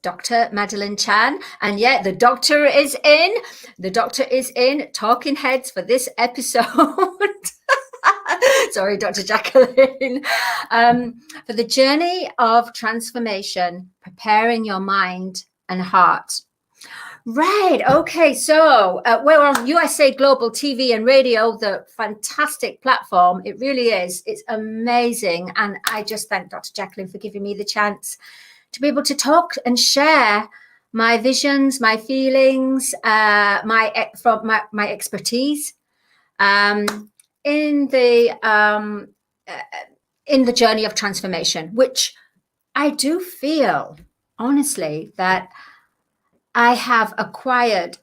Dr. Madalene Chan. And yeah, the doctor is in. The doctor is in. Talking heads for this episode. Sorry, Dr. Jacqueline. For the journey of transformation, preparing your mind and heart. Right. Okay. So we're on USA Global TV and Radio, the fantastic platform. It really is. It's amazing. And I just thank Dr. Jacqueline for giving me the chance to be able to talk and share my visions, my feelings, my expertise in the journey of transformation, which I do feel honestly that I have acquired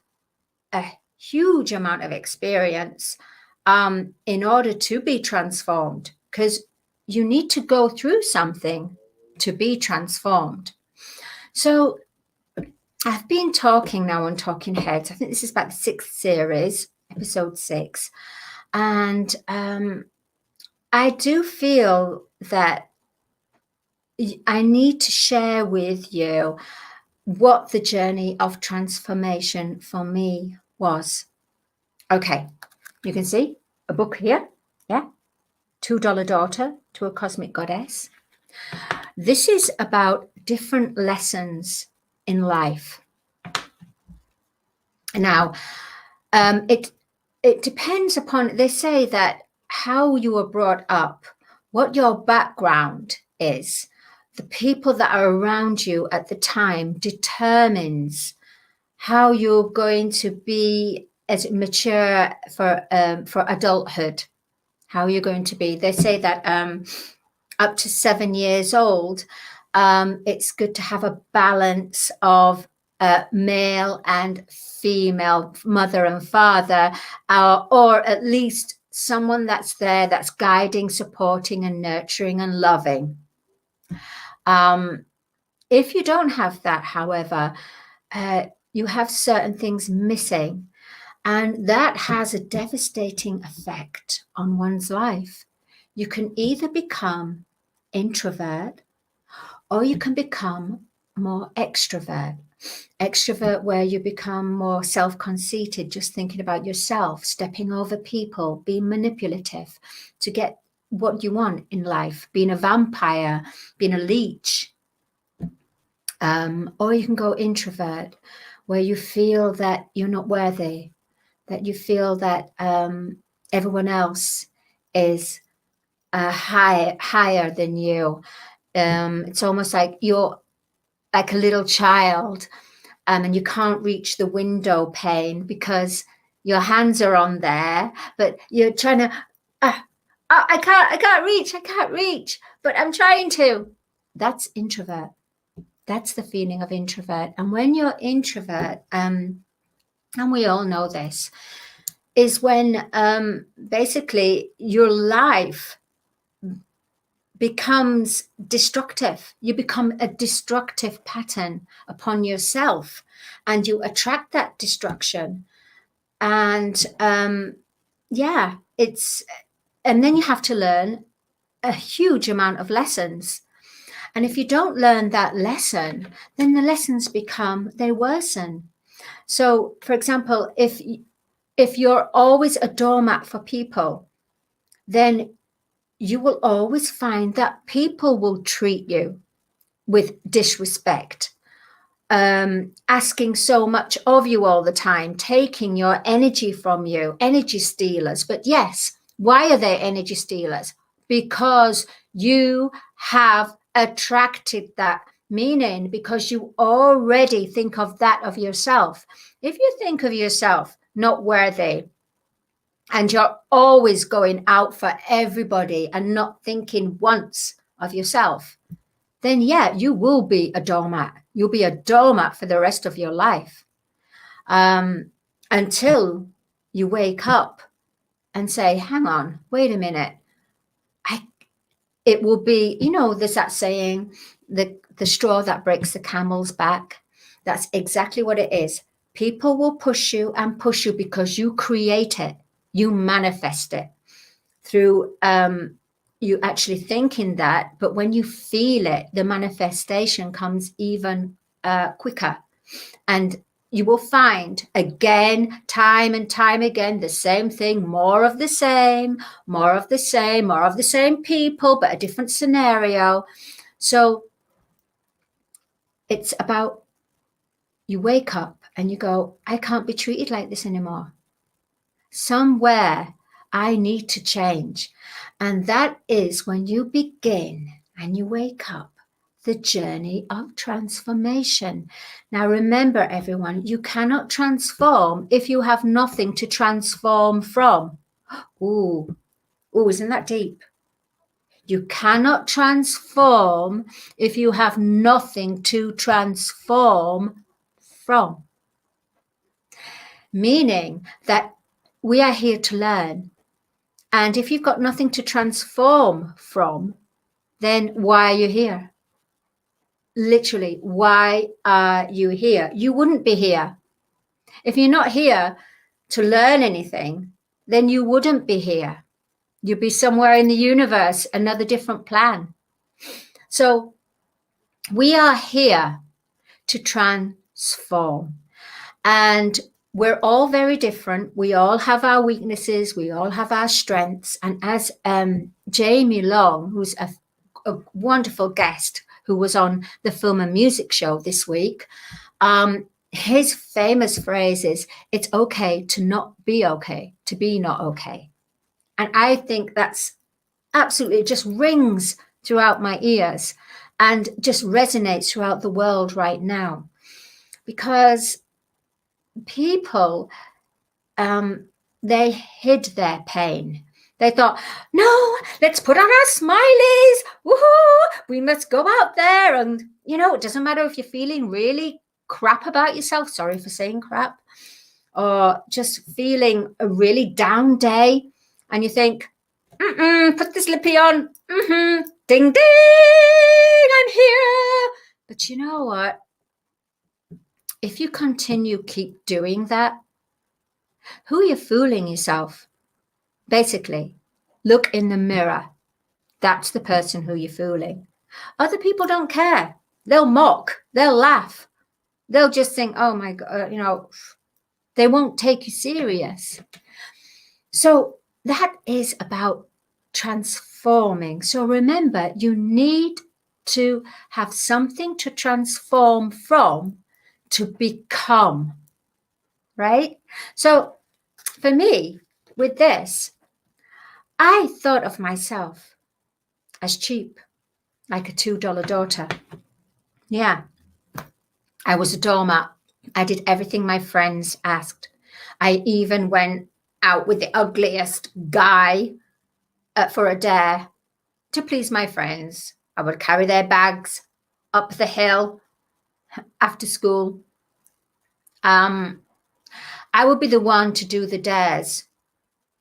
a huge amount of experience in order to be transformed, because you need to go through something to be transformed. So I've been talking now on Talking Heads. I think this is about the 6th series, episode 6. And I do feel that I need to share with you what the journey of transformation for me was. Okay, you can see a book here, yeah, $2 Daughter to a Cosmic Goddess. This is about different lessons in life. Now, it depends upon, they say that how you were brought up, what your background is, the people that are around you at the time determines how you're going to be as mature for adulthood, how you're going to be. They say that up to 7 years old, it's good to have a balance of male and female, mother and father, or at least someone that's there, that's guiding, supporting and nurturing and loving. If you don't have that, however, you have certain things missing, and that has a devastating effect on one's life. You can either become introvert or you can become more extrovert. Extrovert, where you become more self-conceited, just thinking about yourself, stepping over people, being manipulative to get what you want in life, being a vampire, being a leech. Or you can go introvert, where you feel that you're not worthy, that you feel that everyone else is higher than you. It's almost like you're like a little child, and you can't reach the window pane because your hands are on there, but you're trying to, I can't reach, but I'm trying to. That's introvert. That's the feeling of introvert. And when you're introvert, and we all know this, is when basically your life becomes destructive. You become a destructive pattern upon yourself, and you attract that destruction. And yeah, and then you have to learn a huge amount of lessons. And if you don't learn that lesson, then the lessons they worsen. So, for example, if you're always a doormat for people, then you will always find that people will treat you with disrespect, asking so much of you all the time, taking your energy from you, energy stealers. But yes, why are they energy stealers? Because you have attracted that, meaning because you already think of that of yourself. If you think of yourself not worthy, and you're always going out for everybody and not thinking once of yourself, then yeah, you will be a doormat. You'll be a doormat for the rest of your life, until you wake up and say, hang on, wait a minute. It will be, there's that saying, the straw that breaks the camel's back. That's exactly what it is. People will push you and push you because you create it. You manifest it through you actually thinking that, but when you feel it, the manifestation comes even quicker. And you will find again, time and time again, the same thing, more of the same, more of the same, more of the same people, but a different scenario. So it's about, you wake up and you go, I can't be treated like this anymore. Somewhere I need to change. And that is when you begin and you wake up the journey of transformation. Now, remember, everyone, you cannot transform if you have nothing to transform from. Ooh, isn't that deep? You cannot transform if you have nothing to transform from. Meaning that we are here to learn. And if you've got nothing to transform from, then why are you here? Literally, why are you here? You wouldn't be here. If you're not here to learn anything, then you wouldn't be here. You'd be somewhere in the universe, another different plan. So we are here to transform. And we're all very different. We all have our weaknesses. We all have our strengths. And as Jamie Long, who's a wonderful guest who was on the Film and Music Show this week, his famous phrase is, it's okay to not be okay, to be not okay. And I think that's absolutely, it just rings throughout my ears and just resonates throughout the world right now. Because people, they hid their pain. They thought, no, let's put on our smileys. Woohoo! We must go out there. And, you know, it doesn't matter if you're feeling really crap about yourself. Sorry for saying crap. Or just feeling a really down day. And you think, put this lippy on. Ding, ding, I'm here. But you know what? If you keep doing that, who are you fooling yourself? Basically, look in the mirror. That's the person who you're fooling. Other people don't care. They'll mock. They'll laugh. They'll just think, oh my God, you know, they won't take you serious. So that is about transforming. So remember, you need to have something to transform from to become, right? So for me, with this, I thought of myself as cheap, like a $2 daughter. Yeah, I was a doormat. I did everything my friends asked. I even went out with the ugliest guy for a dare to please my friends. I would carry their bags up the hill after school. I would be the one to do the dares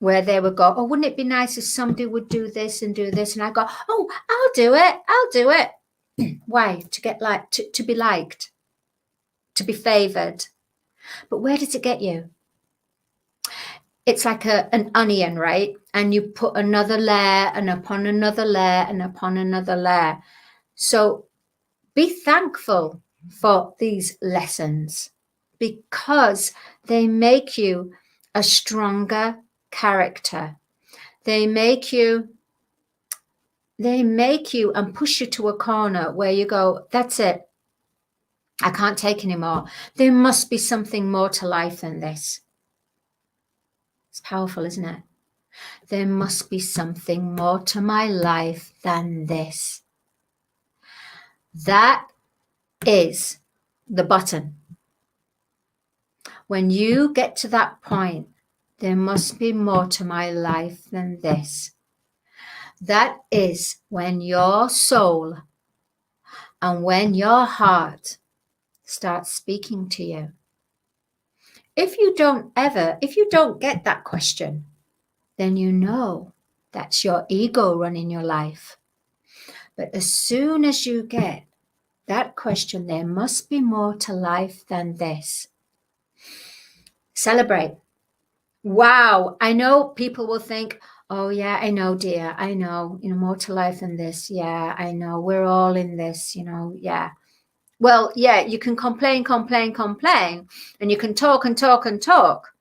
where they would go, oh, wouldn't it be nice if somebody would do this and do this? And I go, oh, I'll do it. Why? To get to be liked, to be favored. But where does it get you? It's like an onion, right? And you put another layer and upon another layer and upon another layer. So be thankful for these lessons because they make you a stronger character. They make you and push you to a corner where you go, that's it. I can't take anymore. There must be something more to life than this. It's powerful, isn't it? There must be something more to my life than this. That is the button. When you get to that point, there must be more to my life than this. That is when your soul and when your heart starts speaking to you. If you don't get that question, then you know that's your ego running your life. But as soon as you get that question, there must be more to life than this. Celebrate. Wow. I know people will think, oh yeah, I know, dear. I know, more to life than this. Yeah, I know. We're all in this, yeah. Well, yeah, you can complain, and you can talk and talk and talk.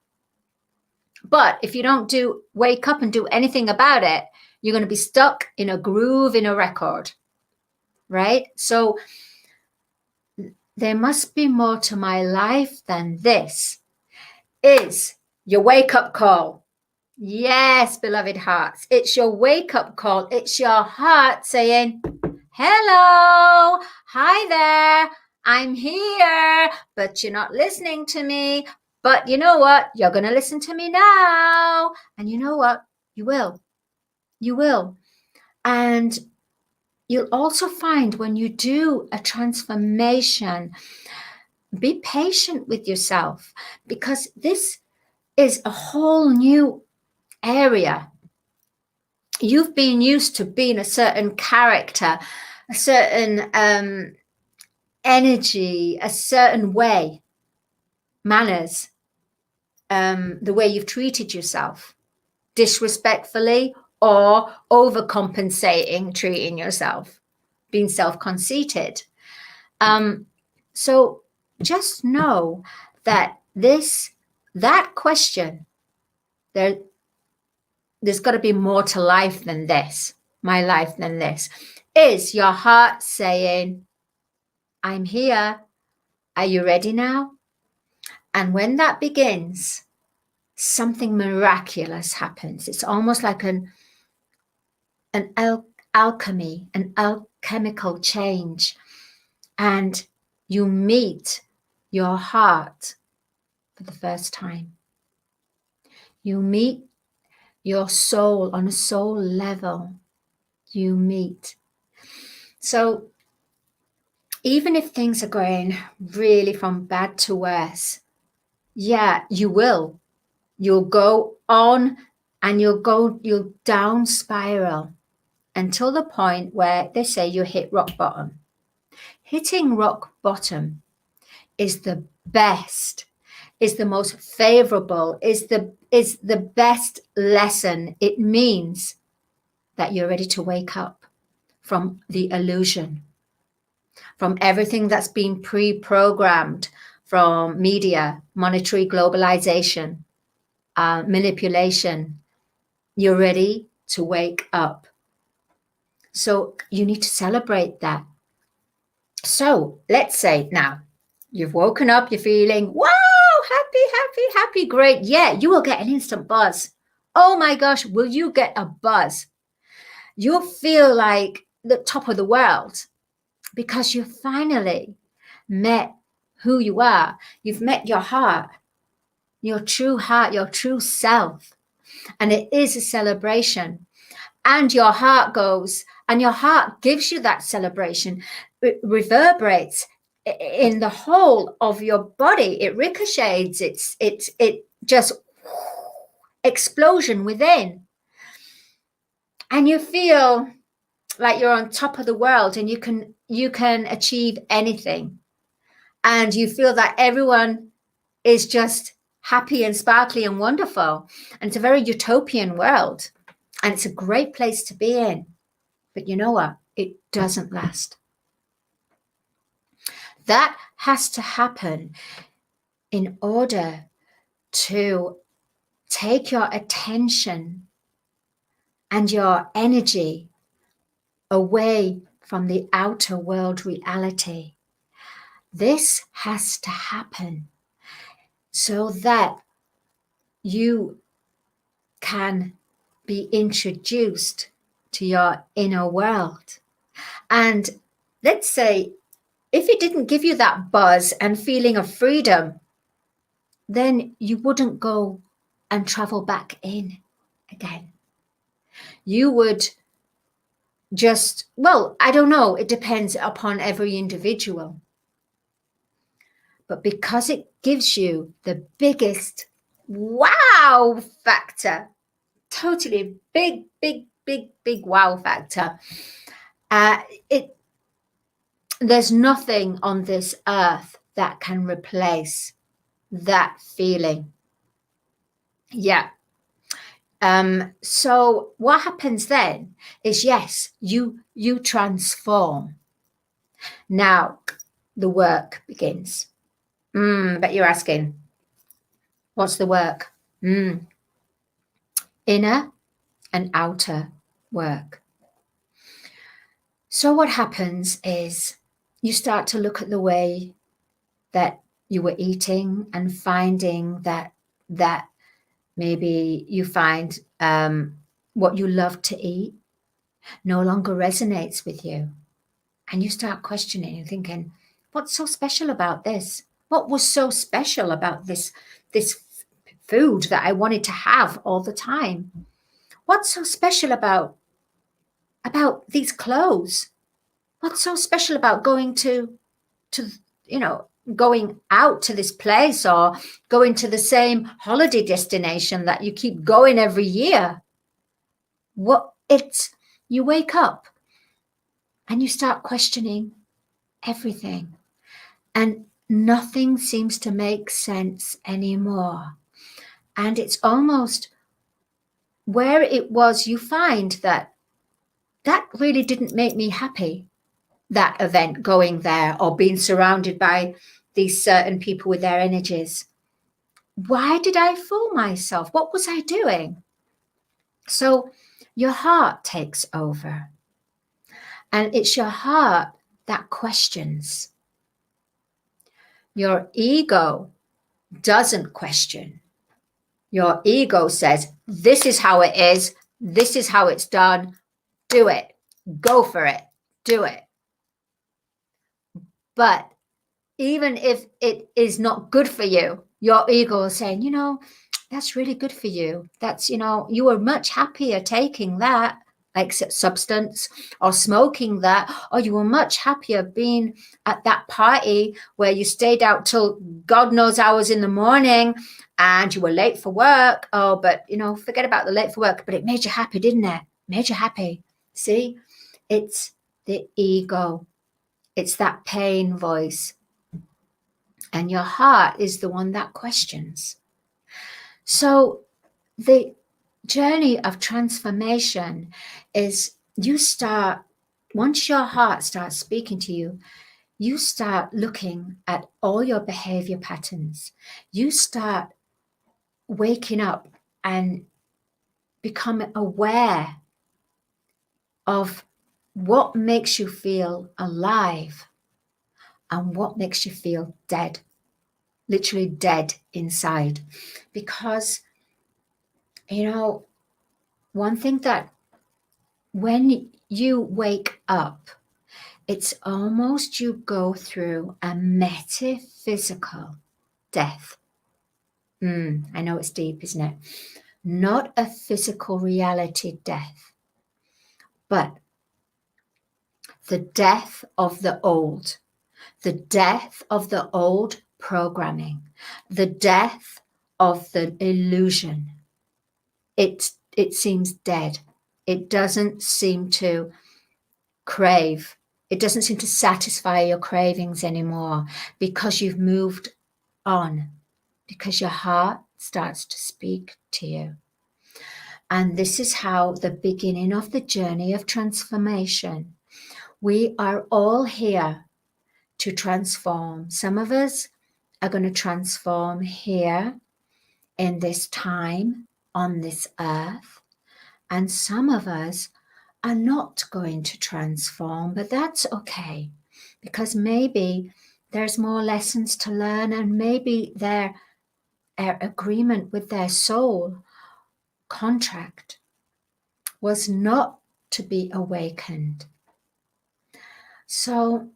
But if you don't wake up and do anything about it, you're going to be stuck in a groove in a record, right? So there must be more to my life than this is your wake-up call. Yes, beloved hearts, it's your wake-up call. It's your heart saying, hello, hi there, I'm here, but you're not listening to me. But you know what? You're going to listen to me now. And you know what? You will. You will. And you'll also find when you do a transformation, be patient with yourself, because this is a whole new area. You've been used to being a certain character, a certain energy, a certain way, manners, the way you've treated yourself, disrespectfully or overcompensating, treating yourself, being self-conceited. So just know that that question, there's got to be more to life than this, my life than this. Is your heart saying, I'm here. Are you ready now? And when that begins, something miraculous happens. It's almost like an alchemy, an alchemical change. And you meet your heart for the first time. You meet your soul on a soul level. You meet. So even if things are going really from bad to worse, yeah, you will. You'll go on and you'll down spiral until the point where they say you hit rock bottom. Hitting rock bottom is the best, is the most favorable, is the best lesson. It means that you're ready to wake up from the illusion, from everything that's been pre-programmed, from media, monetary globalization, manipulation. You're ready to wake up. So you need to celebrate that. So let's say now you've woken up, you're feeling, wow, happy, great. Yeah, you will get an instant buzz. Oh my gosh, will you get a buzz? You'll feel like the top of the world because you finally met who you are. You've met your heart, your true self. And it is a celebration. And your heart goes, and your heart gives you that celebration. It reverberates in the whole of your body. It ricochets. It just explosion within. And you feel like you're on top of the world and you can achieve anything. And you feel that everyone is just happy and sparkly and wonderful. And it's a very utopian world. And it's a great place to be in. But you know what? It doesn't last. That has to happen in order to take your attention and your energy away from the outer world reality. This has to happen so that you can be introduced to your inner world. And let's say if it didn't give you that buzz and feeling of freedom, then you wouldn't go and travel back in again. You would just, well, I don't know, it depends upon every individual. But because it gives you the biggest wow factor, totally big wow factor, there's nothing on this earth that can replace that feeling. Yeah. So what happens then is, yes, you transform. Now, the work begins. But you're asking, what's the work? Inner and outer work. So what happens is you start to look at the way that you were eating and finding that maybe you find what you love to eat no longer resonates with you. And you start questioning and thinking, what's so special about this? What was so special about this food that I wanted to have all the time? What's so special about these clothes? What's so special about going to going out to this place or going to the same holiday destination that you keep going every year? You wake up and you start questioning everything, and nothing seems to make sense anymore. And it's almost where it was, you find that really didn't make me happy, that event, going there or being surrounded by these certain people with their energies. Why did I fool myself? What was I doing? So your heart takes over, and it's your heart that questions. Your ego doesn't question. Your ego says, this is how it is. This is how it's done. Do it. Go for it. Do it. But even if it is not good for you, your ego is saying, that's really good for you. That's, you were much happier taking that, like substance, or smoking that, or you were much happier being at that party where you stayed out till God knows hours in the morning and you were late for work. Oh, but, forget about the late for work, but it made you happy, didn't it? Made you happy. See, it's the ego. It's that pain voice. And your heart is the one that questions. So the journey of transformation is once your heart starts speaking to you, you start looking at all your behavior patterns. You start waking up and become aware of what makes you feel alive and what makes you feel dead, literally dead inside. Because, one thing that when you wake up, it's almost you go through a metaphysical death. I know it's deep, isn't it? Not a physical reality death, but the death of the old programming, the death of the illusion. It seems dead. It doesn't seem to crave. It doesn't seem to satisfy your cravings anymore because you've moved on, because your heart starts to speak to you. And this is how the beginning of the journey of transformation. We are all here to transform. Some of us are going to transform here in this time on this earth, and some of us are not going to transform, but that's okay, because maybe there's more lessons to learn, and maybe their agreement with their soul contract was not to be awakened. So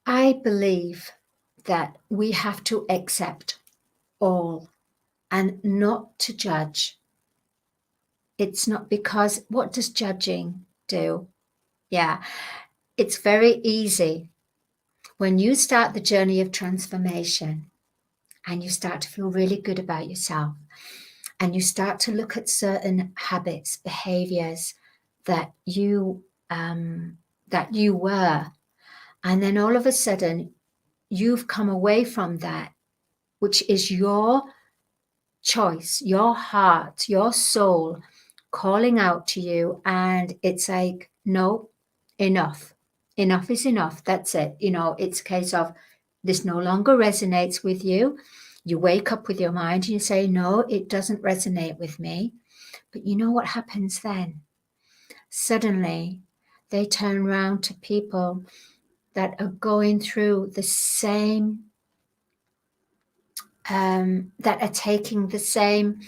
I believe that we have to accept all and not to judge. It's not, because what does judging do? Yeah, it's very easy when you start the journey of transformation and you start to feel really good about yourself and you start to look at certain habits, behaviors that you were, and then all of a sudden you've come away from that, which is your choice, your heart, your soul calling out to you, and it's like, no, enough enough is enough. That's it. You know, it's a case of this no longer resonates with you. You wake up with your mind and you say, no, it doesn't resonate with me. But you know what happens then? Suddenly, they turn around to people that are going through the same, that are taking the same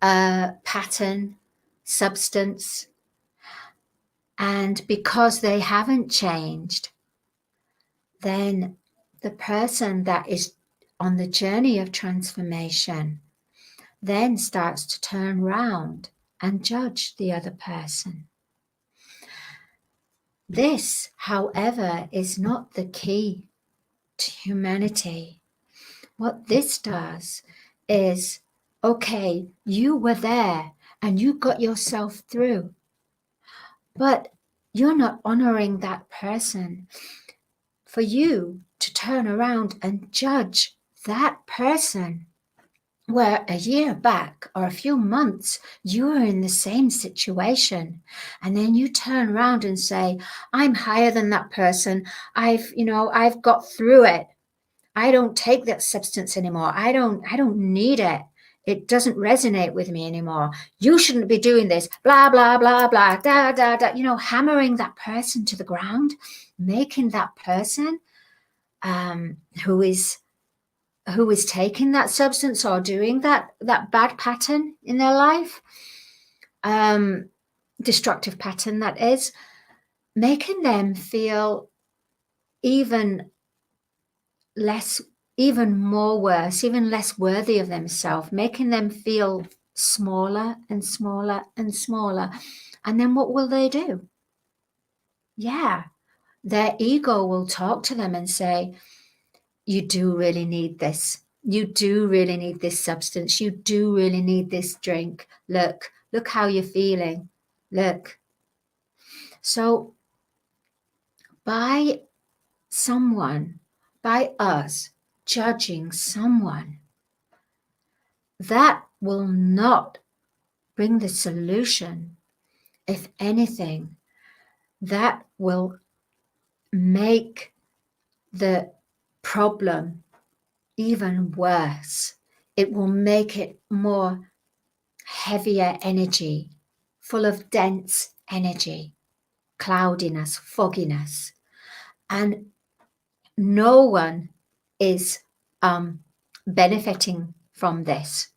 pattern, substance. And because they haven't changed, then the person that is on the journey of transformation then starts to turn round and judge the other person. This, however, is not the key to humanity. What this does is, okay, you were there and you got yourself through, but you're not honoring that person. For you to turn around and judge that person, where a year back or a few months you were in the same situation, and then you turn around and say, I'm higher than that person, I've got through it, I don't take that substance anymore, I don't need it, it doesn't resonate with me anymore, you shouldn't be doing this, blah blah blah blah, da da da, hammering that person to the ground, making that person who is taking that substance or doing that bad pattern in their life, destructive pattern, that is, making them feel even more worse, even less worthy of themselves, making them feel smaller and smaller and smaller. And then what will they do? Yeah, their ego will talk to them and say, you do really need this. You do really need this substance. You do really need this drink. Look how you're feeling. Look. So by us judging someone, that will not bring the solution. If anything, that will make the problem even worse. It will make it more heavier energy, full of dense energy, cloudiness, fogginess. And no one is benefiting from this.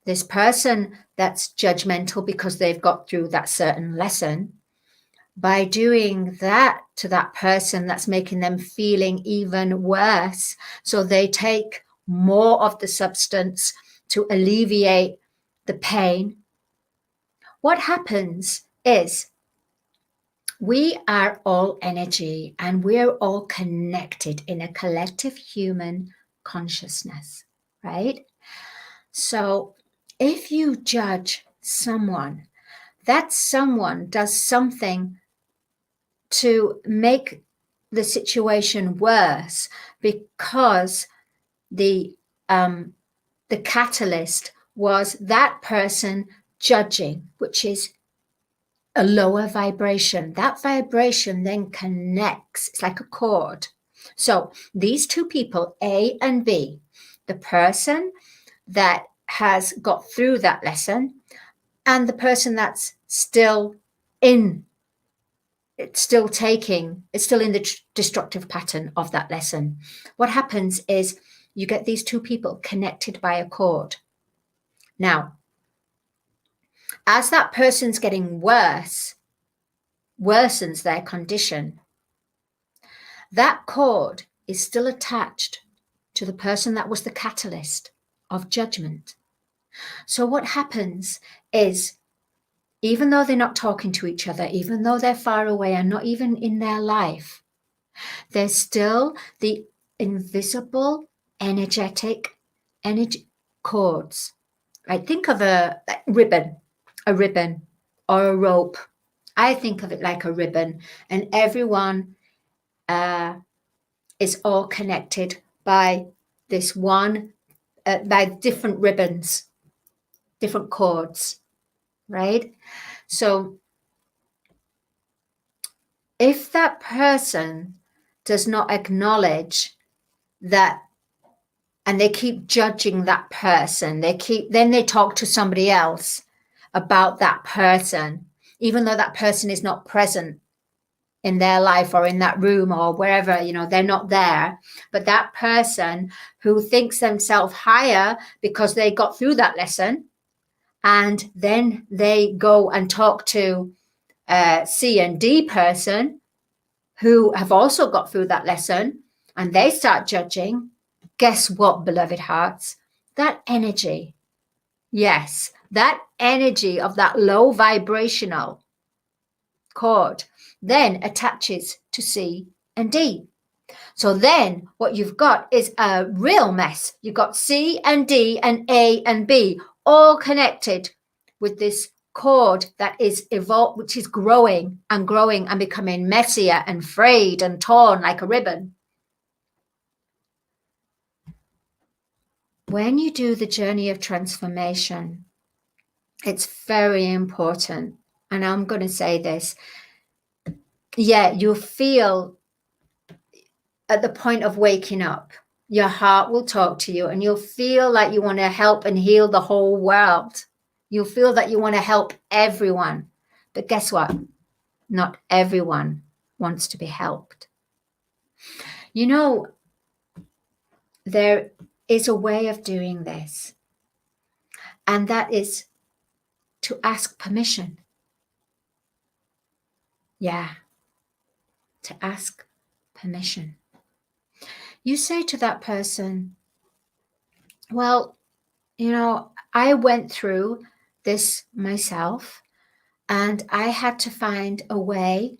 This person that's judgmental because they've got through that certain lesson, by doing that to that person, that's making them feeling even worse. So they take more of the substance to alleviate the pain. What happens is we are all energy and we're all connected in a collective human consciousness, right? So if you judge someone, that someone does something to make the situation worse because the catalyst was that person judging, which is a lower vibration. That vibration then connects. It's like a cord. So these two people, A and B, the person that has got through that lesson and the person that's still in the destructive pattern of that lesson. What happens is you get these two people connected by a cord. Now, as that person's getting worse, worsens their condition, that cord is still attached to the person that was the catalyst of judgment. So what happens is, even though they're not talking to each other, even though they're far away and not even in their life, there's still the invisible energetic energy cords. Right? Think of a ribbon or a rope. I think of it like a ribbon, and everyone is all connected by this one, by different ribbons, different cords, right? So if that person does not acknowledge that, and they keep judging that person, then they talk to somebody else about that person, even though that person is not present in their life or in that room or wherever, they're not there. But that person who thinks themselves higher because they got through that lesson, and then they go and talk to C and D person who have also got through that lesson, and they start judging. Guess what, beloved hearts? That energy, yes, that energy of that low vibrational chord then attaches to C and D. So then what you've got is a real mess. You've got C and D and A and B all connected with this chord that is evolved, which is growing and growing and becoming messier and frayed and torn like a ribbon. When you do the journey of transformation, it's very important. And I'm going to say this. Yeah, you'll feel at the point of waking up, your heart will talk to you and you'll feel like you want to help and heal the whole world. You'll feel that you want to help everyone. But guess what? Not everyone wants to be helped. There is a way of doing this, and that is to ask permission. Yeah, to ask permission. You say to that person, well, I went through this myself and I had to find a way.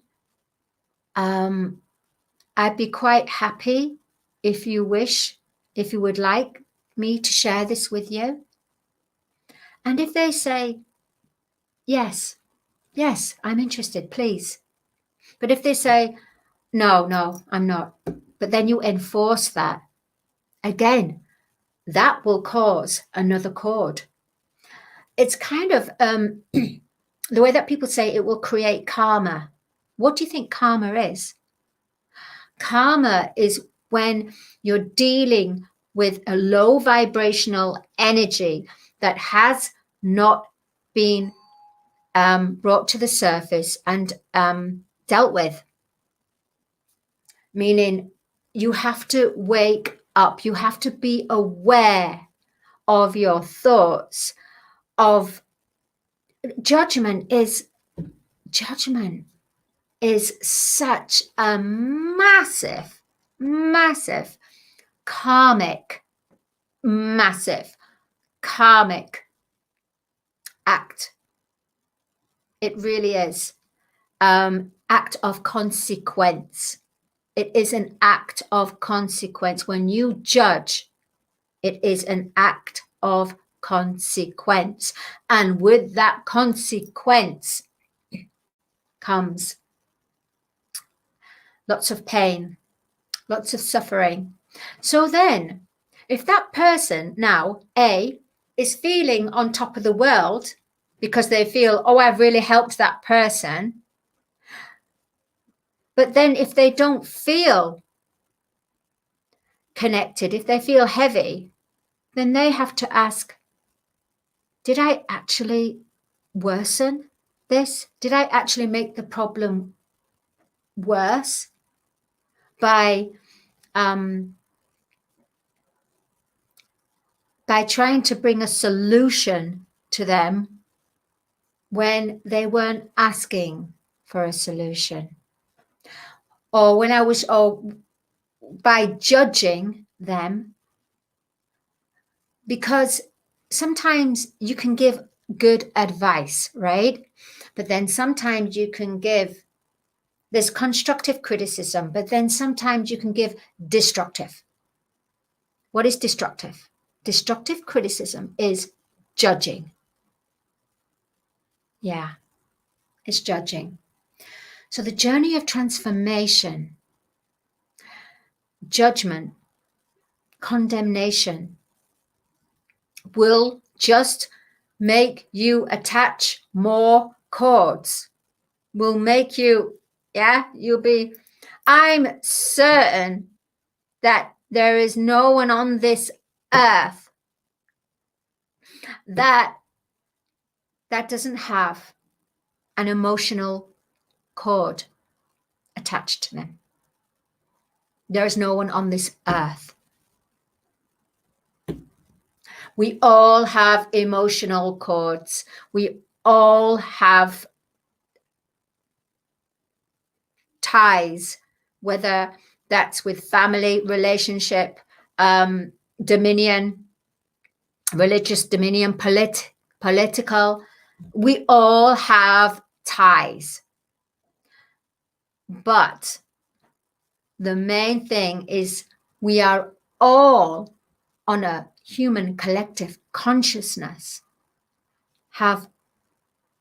I'd be quite happy if you would like me to share this with you. And if they say, yes, I'm interested, please. But if they say, no, I'm not, but then you enforce that, again, that will cause another chord. It's kind of the way that people say it will create karma. What do you think karma is? Karma is when you're dealing with a low vibrational energy that has not been brought to the surface and dealt with. Meaning you have to wake up. You have to be aware of your thoughts, of judgment is such a massive karmic act. It really is. Act of consequence. It is an act of consequence. When you judge, it is an act of consequence. And with that consequence comes lots of pain, lots of suffering. So then, if that person now, A, is feeling on top of the world because they feel, oh, I've really helped that person. But then if they don't feel connected, if they feel heavy, then they have to ask, did I actually worsen this? Did I actually make the problem worse by trying to bring a solution to them when they weren't asking for a solution? Or by judging them, because sometimes you can give good advice, right? But then sometimes you can give this constructive criticism, but then sometimes you can give destructive. What is destructive? Destructive criticism is judging. Yeah, it's judging. So the journey of transformation, judgment, condemnation will just make you attach more cords, will make you Yeah, I'm certain that there is no one on this earth that doesn't have an emotional cord attached to them. There is no one on this earth. We all have emotional cords. We all have ties, whether that's with family, relationship, dominion, religious dominion, political. We all have ties. But the main thing is we are all on a human collective consciousness, have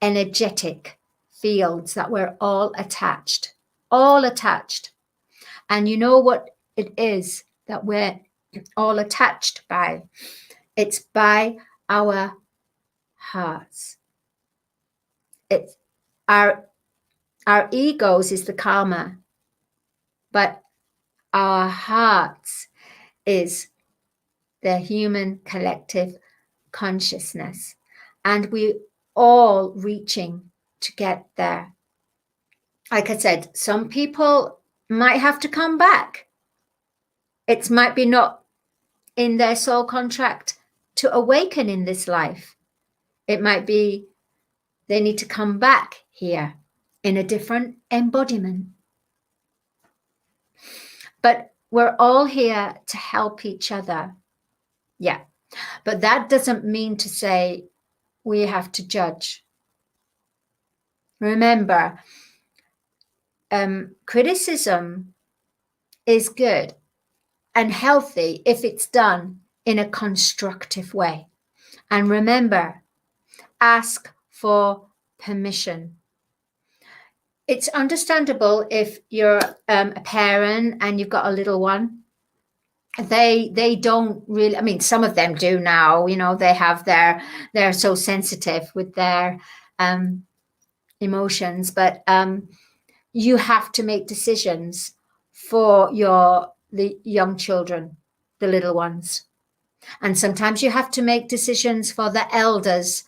energetic fields that we're all attached. And you know what it is that we're all attached by? It's by our hearts. It's our egos is the karma, but our hearts is the human collective consciousness, and we all reaching to get there. Like I said, some people might have to come back. It might be not in their soul contract to awaken in this life. It might be they need to come back here in a different embodiment. But we're all here to help each other. Yeah. But that doesn't mean to say we have to judge. Remember, criticism is good and healthy if it's done in a constructive way. And remember, ask for permission. It's understandable if you're a parent and you've got a little one. They don't really, I mean, some of them do now, you know, they're so sensitive with their emotions, but you have to make decisions for the young children, the little ones. And sometimes you have to make decisions for the elders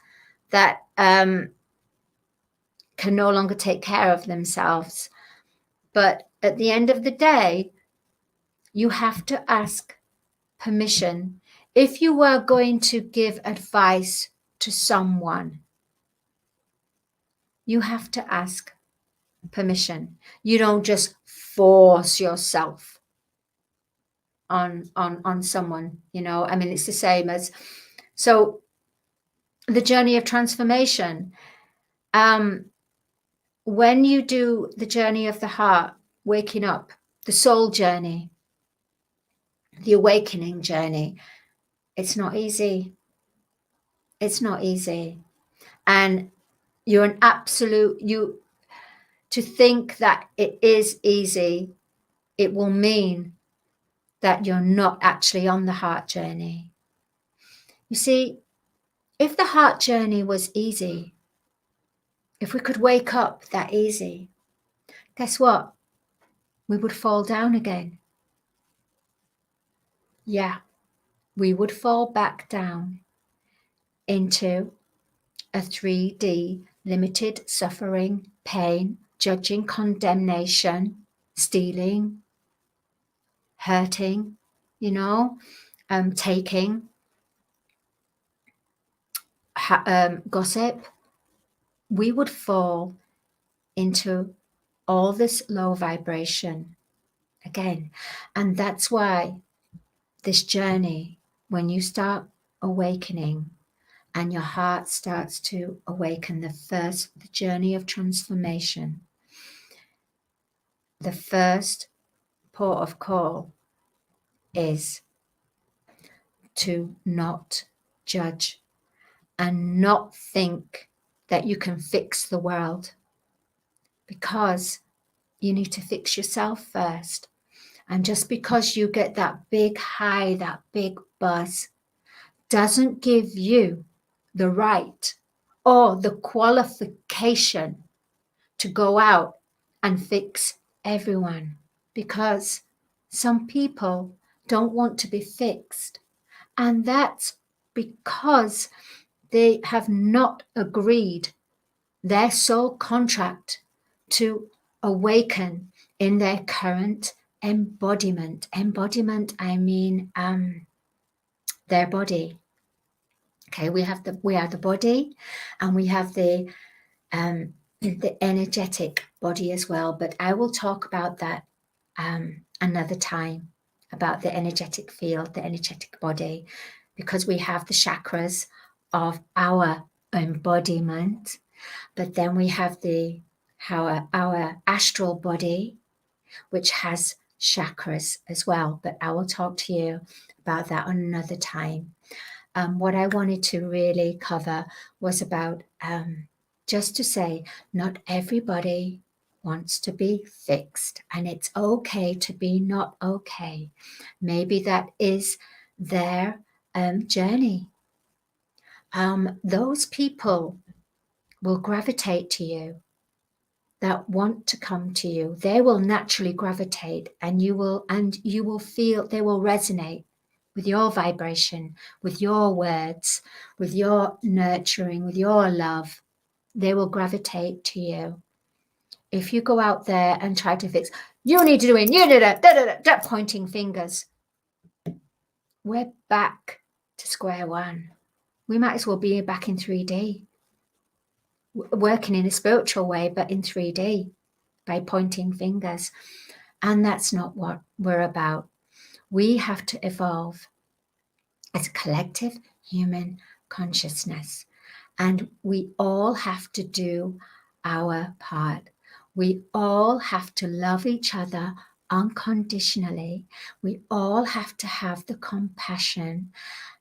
that can no longer take care of themselves. But at the end of the day, you have to ask permission. If you were going to give advice to someone, you have to ask permission. You don't just force yourself on someone, you know. I mean, it's the same as, so the journey of transformation, when you do the journey of the heart, waking up, the soul journey, the awakening journey, it's not easy. It's not easy. And you're an absolute, to think that it is easy, it will mean that you're not actually on the heart journey. You see, if the heart journey was easy, if we could wake up that easy, guess what? We would fall down again. Yeah, we would fall back down into a 3D limited suffering, pain, judging, condemnation, stealing, hurting, you know, taking, gossip. We would fall into all this low vibration again. And that's why this journey, when you start awakening and your heart starts to awaken, the journey of transformation, the first port of call is to not judge and not think that you can fix the world, because you need to fix yourself first. And just because you get that big high, that big buzz, doesn't give you the right or the qualification to go out and fix everyone, because some people don't want to be fixed. And that's because they have not agreed their soul contract to awaken in their current embodiment. Embodiment, I mean their body. Okay, we are the body, and we have the energetic body as well. But I will talk about that another time, about the energetic field, the energetic body, because we have the chakras of our embodiment, but then we have our astral body, which has chakras as well. But I will talk to you about that another time. What I wanted to really cover was about just to say, not everybody wants to be fixed, and it's okay to be not okay. Maybe that is their journey. Those people will gravitate to you that want to come to you. They will naturally gravitate, and you will feel, they will resonate with your vibration, with your words, with your nurturing, with your love. They will gravitate to you. If you go out there and try to fix, you need to do it, you did it, pointing fingers, we're back to square one. We might as well be back in 3D, working in a spiritual way, but in 3D, by pointing fingers. And that's not what we're about. We have to evolve as a collective human consciousness, and we all have to do our part. We all have to love each other unconditionally. We all have to have the compassion,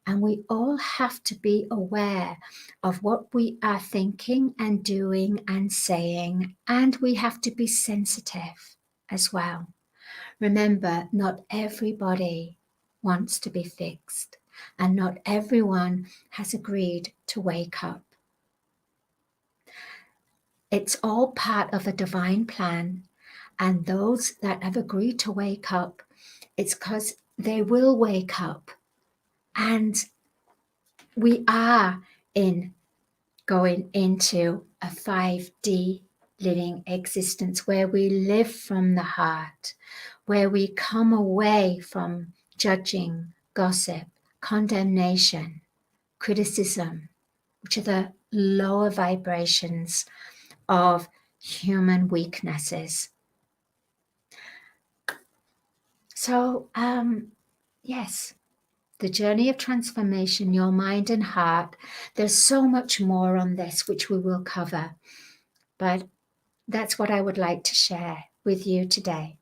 and we all have to be aware of what we are thinking and doing and saying, and we have to be sensitive as well. Remember, not everybody wants to be fixed, and not everyone has agreed to wake up. It's all part of a divine plan, and those that have agreed to wake up, it's because they will wake up. And we are going into a 5D living existence where we live from the heart, where we come away from judging, gossip, condemnation, criticism, which are the lower vibrations of human weaknesses. So, yes, the journey of transformation, your mind and heart. There's so much more on this, which we will cover. But that's what I would like to share with you today.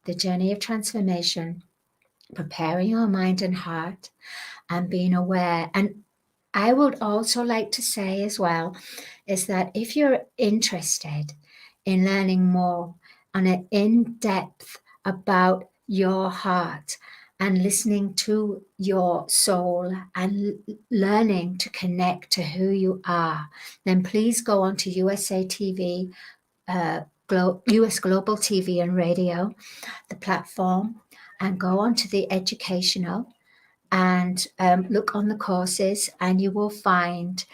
The journey of transformation, preparing your mind and heart, and being aware. And I would also like to say as well, is that if you're interested in learning more on an in-depth about your heart and listening to your soul and learning to connect to who you are, then please go on to USA TV, US Global TV and Radio, the platform, and go on to the educational and look on the courses, and you will find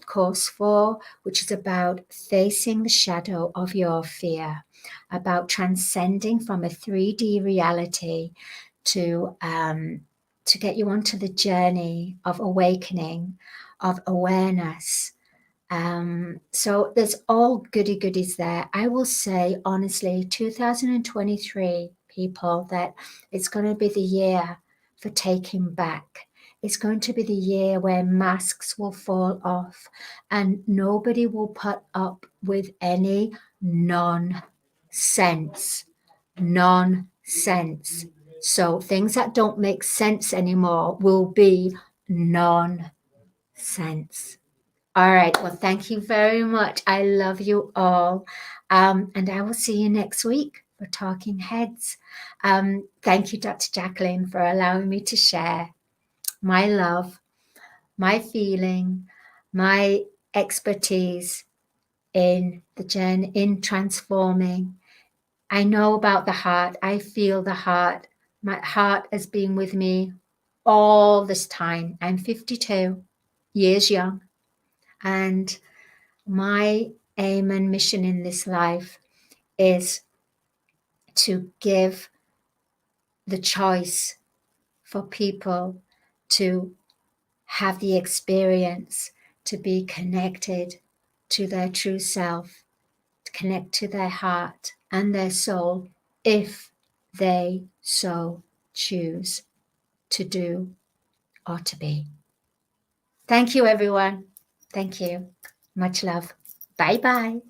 course 4, which is about facing the shadow of your fear, about transcending from a 3D reality to get you onto the journey of awakening, of awareness. So there's all goodies there. I will say, honestly, 2023, people, that it's going to be the year for taking back. It's going to be the year where masks will fall off and nobody will put up with any nonsense. Nonsense. So things that don't make sense anymore will be nonsense. All right. Well, thank you very much. I love you all. And I will see you next week for Talking Heads. Thank you, Dr. Jacqueline, for allowing me to share my love, my feeling, my expertise in the journey, in transforming. I know about the heart. I feel the heart. My heart has been with me all this time. I'm 52 years young, and my aim and mission in this life is to give the choice for people to have the experience to be connected to their true self, to connect to their heart and their soul if they so choose to do or to be. Thank you, everyone. Thank you. Much love. Bye bye.